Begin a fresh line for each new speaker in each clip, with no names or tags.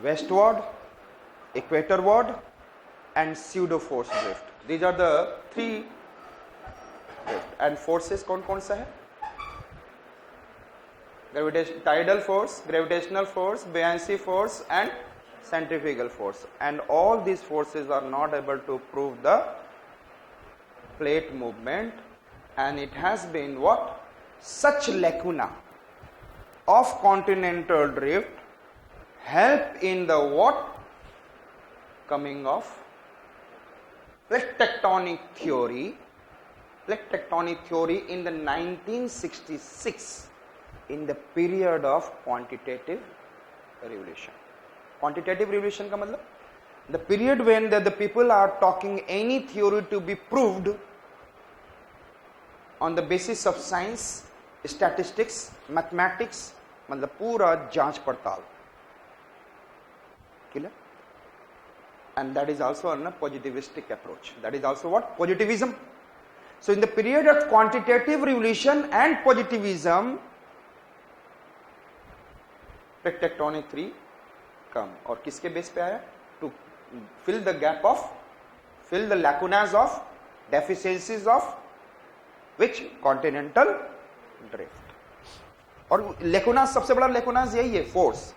westward, equatorward, and pseudo force drift. These are the three drift. And forces कौन कौन सा है? Tidal force, gravitational force, buoyancy force, and centrifugal force. And all these forces are not able to prove the plate movement, and it has been what? Such lacuna of continental drift help in the what? Coming of plate tectonic theory in the 1966 in the period of quantitative revolution. Quantitative revolution का मतलब the period when the people are talking any theory to be proved on the basis of science, statistics, mathematics, मतलब पूरा जांच पड़ताल. Clear? And that is also a positivistic approach. That is also what? Positivism. So in the period of quantitative revolution and positivism, plate tectonic theory come. और किसके base पे आया? To fill the gap of, fill the lacunas of, deficiencies of which? Continental drift. और lacunas, सबसे बड़ा lacunas यही है, force.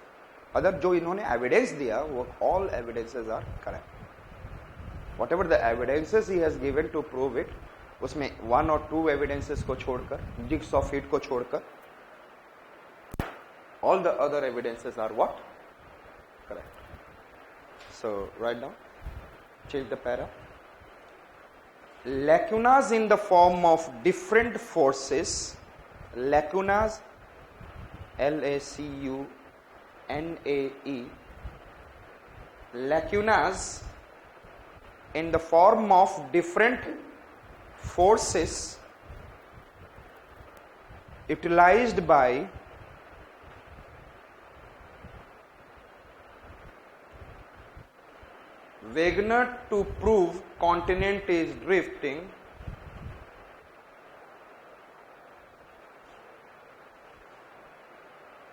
Other जो इन्होंने एविडेंस दिया वो all evidences are correct. Whatever the evidences he has given to prove it, उसमें 1 or 2 evidences को छोड़कर, जिग्स ऑफ हिट को छोड़कर, all the other evidences are what? Correct. So write down, change the para. Lacunas in the form of different forces, lacunas, L-A-C-U-N-A-E, lacunas in the form of different forces utilized by Wegener to prove continent is drifting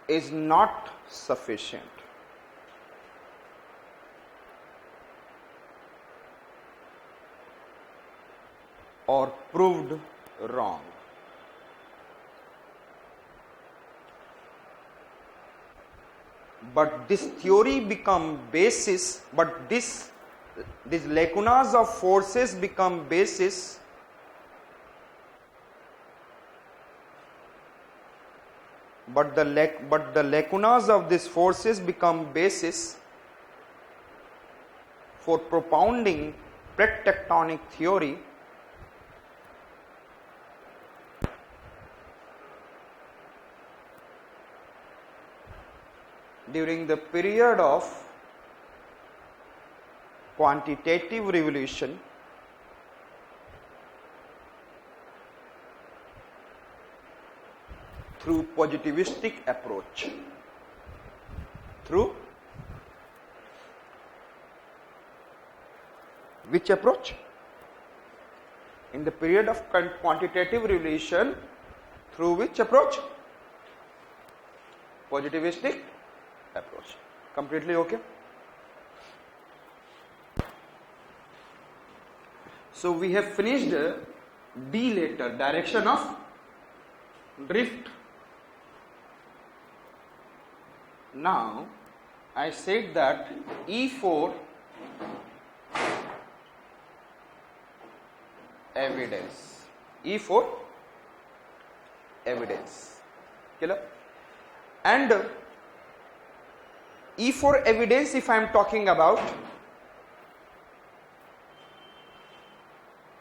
is not sufficient. Or proved wrong. But this theory become basis, but these lacunas of forces become basis but the lacunas of these forces become basis for propounding plate tectonic theory during the period of quantitative revolution through positivistic approach. Through which approach? In the period of quantitative revolution, through which approach? Positivistic approach. Completely okay? So we have finished D later, direction of drift. Now I said that E4 evidence. E4 evidence. Clear? And E4 evidence, if I am talking about,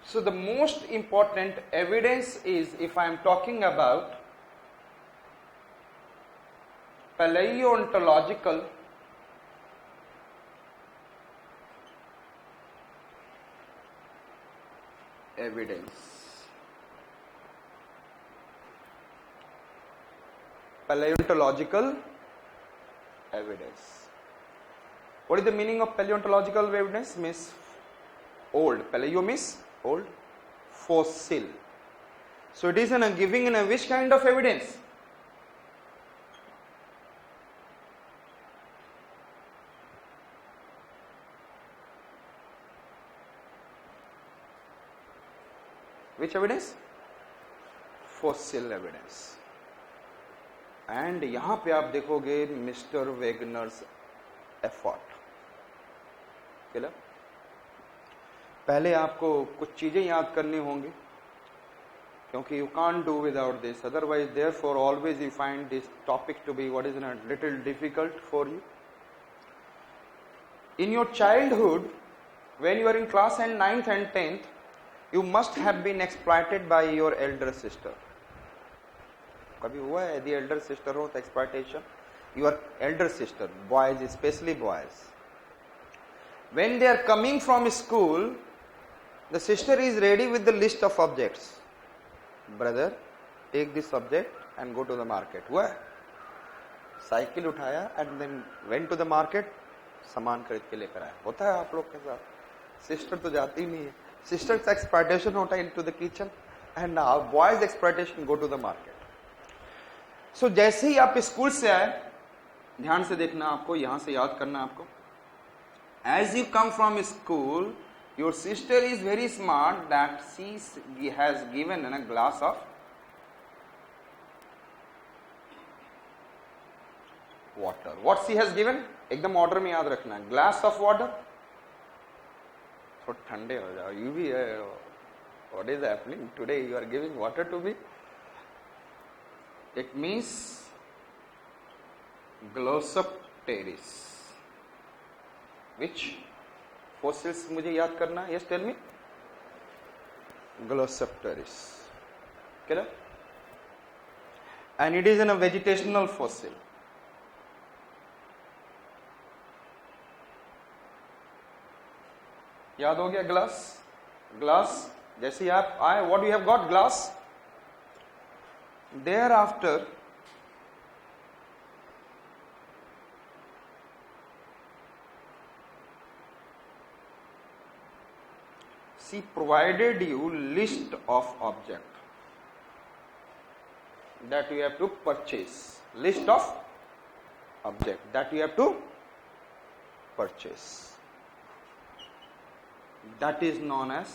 so the most important evidence is, if I am talking about paleontological evidence. Paleontological evidence. What is the meaning of paleontological evidence? Means old. Paleo means old. Fossil. So it is giving in a which kind of evidence? Which evidence? Fossil evidence. And यहां पे आप देखोगे mister वेगनर्स effort. Clear? पहले आपको कुछ चीजें याद करनी होंगी, क्योंकि you can't do without this, otherwise therefore always you find this topic to be what is a little difficult for you. In your childhood, when you are in class 9th and 10th, you must have been exploited by your elder sister. कभी हुआ है यदि elder sister हो तो exploitation? Your elder sister, boys, especially boys. When they are coming from school, the sister is ready with the list of objects. Brother, take this object and go to the market. हुआ है? Cycle उठाया and then went to the market. सामान खरीद के लेकर आया. होता है आप लोग के साथ. सिस्टर तो जाती ही नहीं है. सिस्टर्स एक्सप्लॉइटेशन होता है into the kitchen and now boys exploitation go to the market. So जैसे ही आप स्कूल से आए, ध्यान से देखना, आपको यहां से याद करना आपको. As you come from school, your sister is very smart that she has given an a glass of water. What she has given? एकदम ऑर्डर में याद रखना है. Glass of water. थोड़ा ठंडे हो जाओ. यू भी है. What is happening today? You are giving water to me. It means Glossopteris. Which fossils मुझे याद करना है? Yes, tell me. Glossopteris. Clear? And it is in a vegetational fossil. याद हो गया? ग्लास. ग्लास जैसे ही आप आए, what you have got? Glass. There after she provided you list of object that you have to purchase. List of object that you have to purchase. That is known as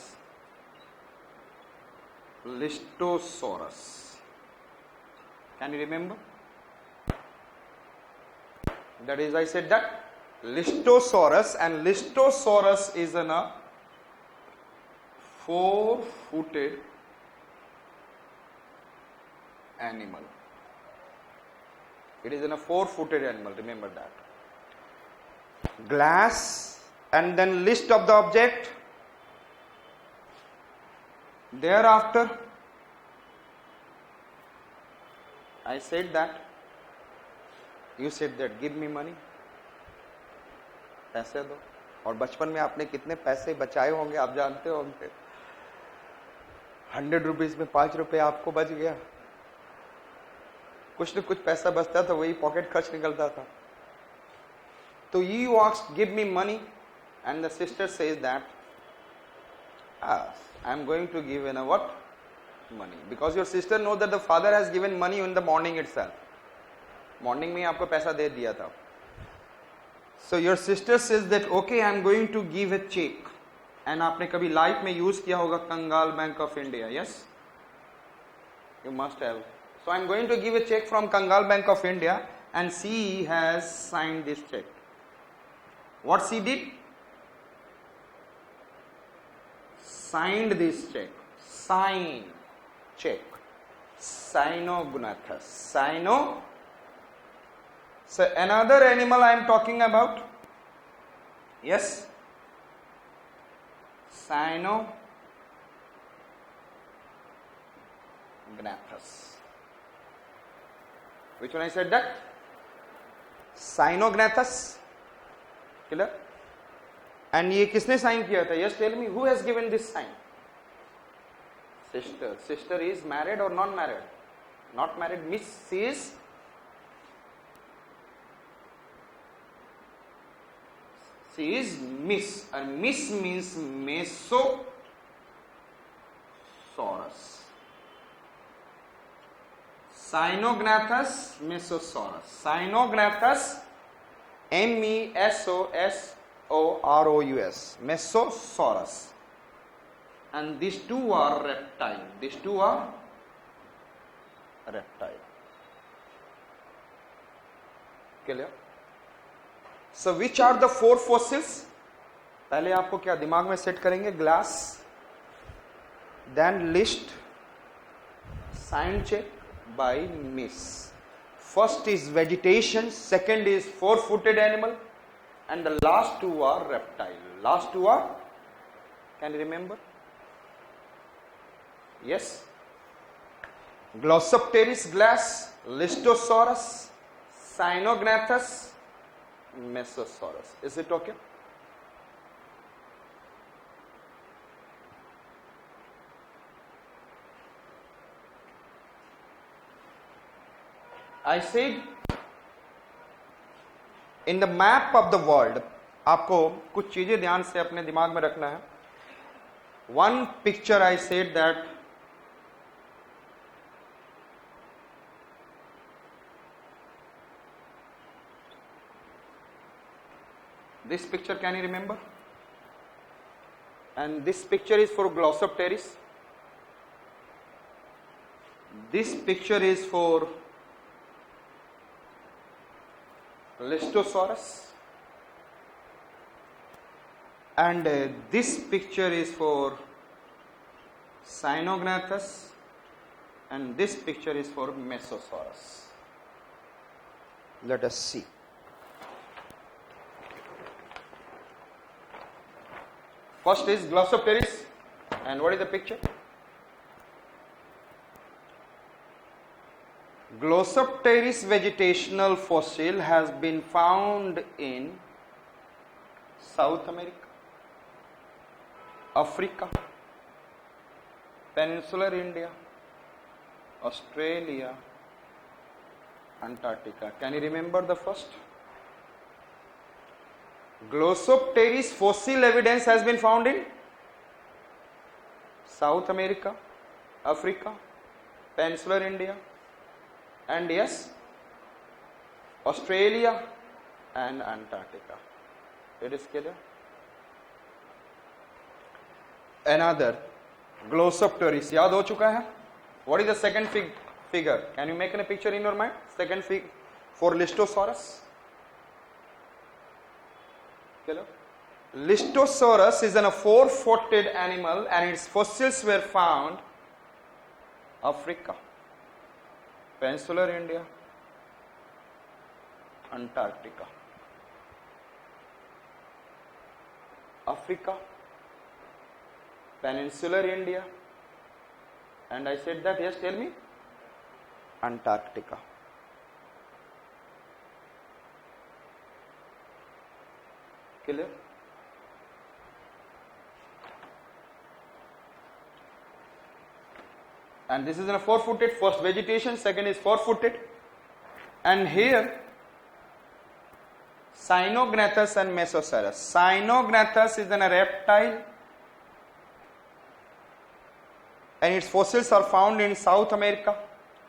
Listosaurus. Can you remember? That is, I said that Listosaurus, and Listosaurus is a 4-footed animal. It is a 4-footed animal, remember that. Glass and then list of the object. Thereafter, I said that, you said that, give me money. पैसे दो. और बचपन में आपने कितने पैसे बचाए होंगे आप जानते होंगे. 100 रुपीज में 5 रुपए आपको बच गया. कुछ न कुछ पैसा बचता था, वही पॉकेट खर्च निकलता था. तो you asked, give me money, and the sister says that, I am going to give in a what? Money. Because your sister knows that the father has given money in the morning itself. Morning में आपको पैसा दे दिया था. So your sister says that, okay, I am going to give a check. And आपने कभी life में use किया होगा कंगाल bank of India. Yes? You must have. So I am going to give a check from Kangal Bank of India, and she has signed this check. What she did? Signed this check. Sign check. Cynognathus. So another animal I am talking about. Yes. Cynognathus. Which one I said that? Cynognathus. Clear? And ये किसने sign किया था? Yes, tell me, who has given this sign? Sister. Sister is married or non married? Not married. Miss, she is Miss, and Miss means Mesosaurus. Cynognathus Mesosaurus. Cynognathus, Mesosaurus. Mesosaurus. and these two are reptile. These two are reptile. Clear? So which are the four fossils? पहले आपको क्या दिमाग में set करेंगे? Glass, then list, sign check by miss. First is vegetation, second is four-footed animal, and the last two are reptile. Last two are, can you remember? Yes. Glossopteris glass, Listosaurus, Cynognathus, Mesosaurus. Is it okay? I said in the map of the world, आपको कुछ चीजें ध्यान से अपने दिमाग में रखना है. One picture I said that this picture, can you remember? And this picture is for Glossopteris. This picture is for Listosaurus, and this picture is for Cynognathus, and this picture is for Mesosaurus. Let us see. First is Glossopteris, and what is the picture? Glossopteris vegetational fossil has been found in South America, Africa, Peninsular India, Australia, Antarctica. Can you remember the first? Glossopteris fossil evidence has been found in South America, Africa, Peninsular India, and yes, Australia and Antarctica. It is clear. Another Glossopteris याद हो चुका है. What is the second figure? Can you make a picture in your mind? Second figure for Listosaurus. Hello. Listosaurus is a four-footed animal, and its fossils were found Africa, Peninsular India, Antarctica. Africa, Peninsular India, and I said that, yes, tell me, Antarctica. Clear? And this is in a four-footed, first vegetation, second is four-footed, and here Cynognathus and Mesosaurus. Cynognathus is a reptile, and its fossils are found in South America,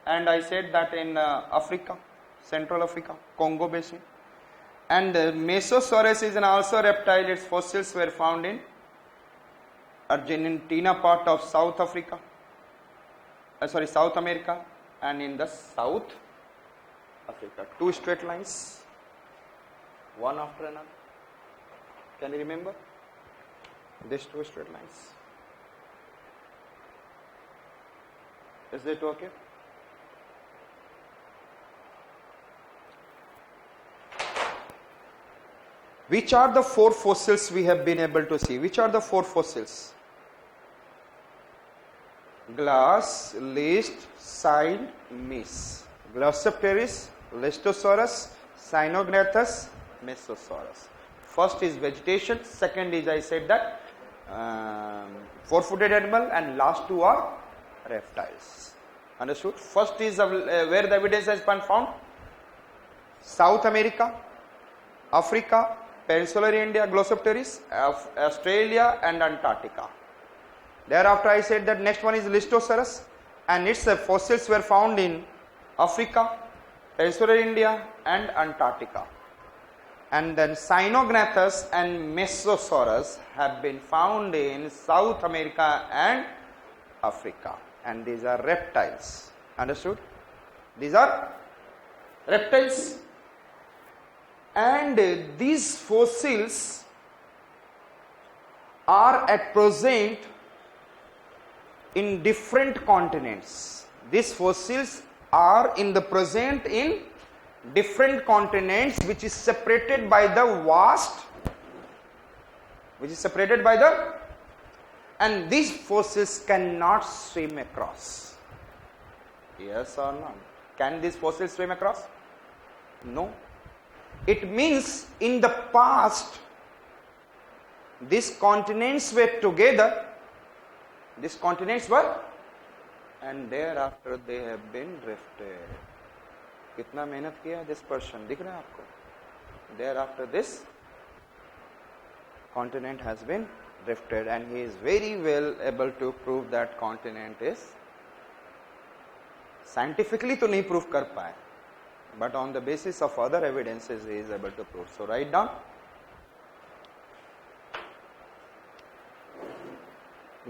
and I said that in Africa, Central Africa, Congo Basin. And Mesosaurus is also a reptile. Its fossils were found in Argentina part of South Africa. South America, and in the South Africa. Two straight lines, one after another. Can you remember? These two straight lines. Is it okay? Which are the four fossils we have been able to see? Which are the four fossils? Glass, list, sign, miss. Glossopteris, Listosaurus, Cynognathus, Mesosaurus. First is vegetation, second is, I said that, four-footed animal, and last two are reptiles. Understood? First is where the evidence has been found. South America, Africa, Peninsular India, Glossopteris, Australia and Antarctica. Thereafter I said that next one is Listosaurus, and its fossils were found in Africa, Peninsular India and Antarctica. and then Sinognathus and Mesosaurus have been found in South America and Africa, and these are reptiles. Understood? These are reptiles, and these fossils are at present in different continents. These fossils are in the present in different continents, which is separated by the and these fossils cannot swim across. Yes or no? Can these fossils swim across? No. It means in the past these continents were together, and thereafter they have been drifted. कितना मेहनत किया this person, दिख रहा है आपको? Thereafter this continent has been drifted, and he is very well able to prove that continent is, scientifically तो नहीं prove कर पाए, but on the basis of other evidences he is able to prove. So write down.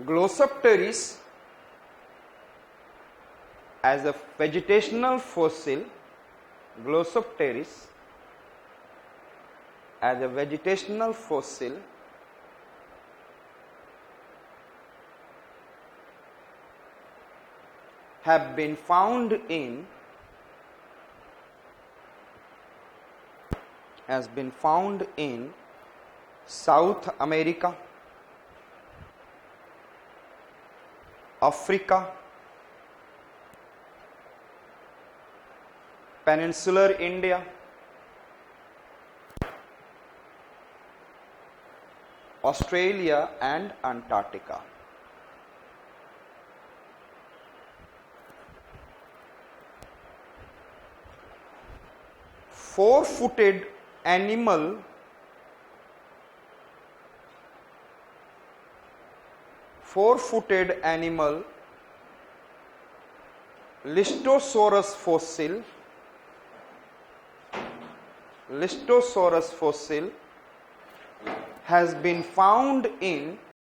Glossopteris as a vegetational fossil, Glossopteris as a vegetational fossil have been found in South America, Africa, Peninsular India, Australia and Antarctica. Four-footed animal Listosaurus fossil has been found in